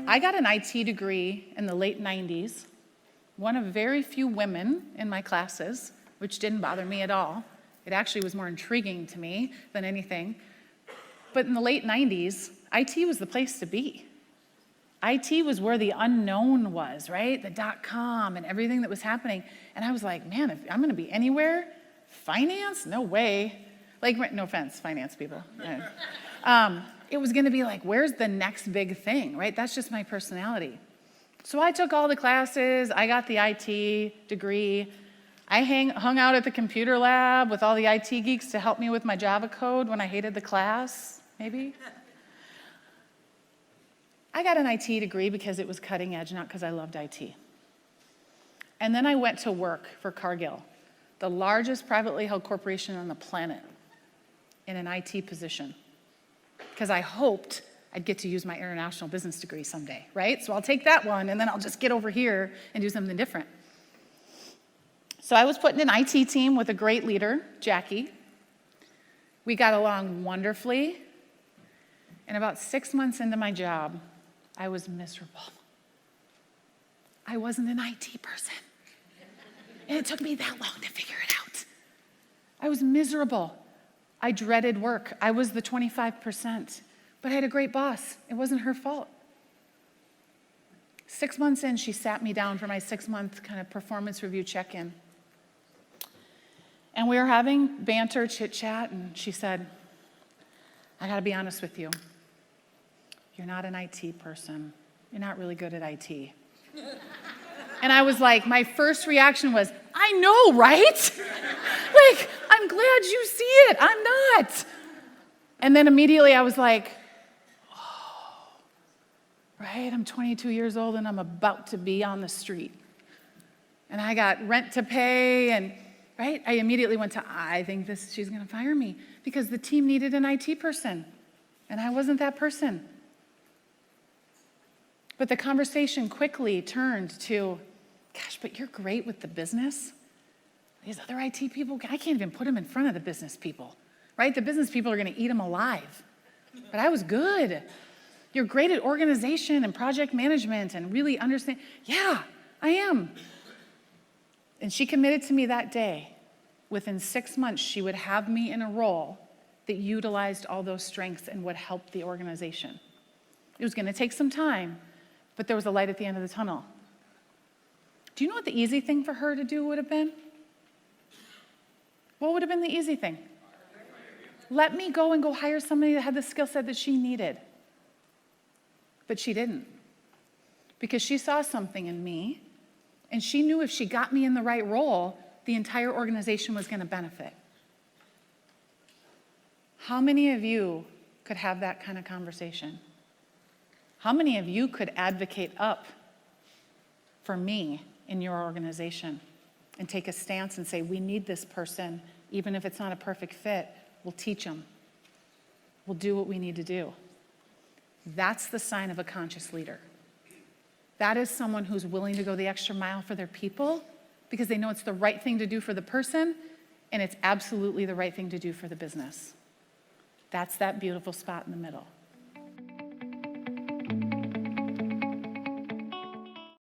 I got an IT degree in the late 90s, one of very few women in my classes, which didn't bother me at all. It actually was more intriguing to me than anything. But in the late 90s, IT was the place to be. IT was where the unknown was, right? The .com and everything that was happening. And I was like, man, if I'm gonna be anywhere, finance? No way. Like, no offense, finance people. It was gonna be like, where's the next big thing, right? That's just my personality. So I took all the classes, I got the IT degree. I hung out at the computer lab with all the IT geeks to help me with my Java code when I hated the class, maybe. I got an IT degree because it was cutting edge, not because I loved IT. And then I went to work for Cargill, the largest privately held corporation on the planet, in an IT position, because I hoped I'd get to use my international business degree someday, right? So I'll take that one, and then I'll just get over here and do something different. So I was put in an IT team with a great leader, Jackie. We got along wonderfully. And about 6 months into my job, I was miserable. I wasn't an IT person. And it took me that long to figure it out. I was miserable. I dreaded work. I was the 25%. But I had a great boss. It wasn't her fault. 6 months in, she sat me down for my 6-month kind of performance review check-in. And we were having banter, chit-chat, and she said, I gotta be honest with you. You're not an IT person. You're not really good at IT. And I was like, my first reaction was, I know, right? Like, I'm glad you see it. I'm not. And then immediately I was like, oh, right? I'm 22 years old and I'm about to be on the street. And I got rent to pay and, right? I immediately went to, I think she's gonna fire me because the team needed an IT person and I wasn't that person. But the conversation quickly turned to, gosh, but you're great with the business. These other IT people, I can't even put them in front of the business people, right? The business people are gonna eat them alive. But I was good. You're great at organization and project management and really understand. Yeah, I am. And she committed to me that day. Within 6 months, she would have me in a role that utilized all those strengths and would help the organization. It was gonna take some time, but there was a light at the end of the tunnel. Do you know what the easy thing for her to do would have been? What would have been the easy thing? Let me go and go hire somebody that had the skill set that she needed. But she didn't. Because she saw something in me, and she knew if she got me in the right role, the entire organization was going to benefit. How many of you could have that kind of conversation? How many of you could advocate up for me in your organization and take a stance and say, we need this person, even if it's not a perfect fit, we'll teach them. We'll do what we need to do. That's the sign of a conscious leader. That is someone who's willing to go the extra mile for their people because they know it's the right thing to do for the person and it's absolutely the right thing to do for the business. That's that beautiful spot in the middle.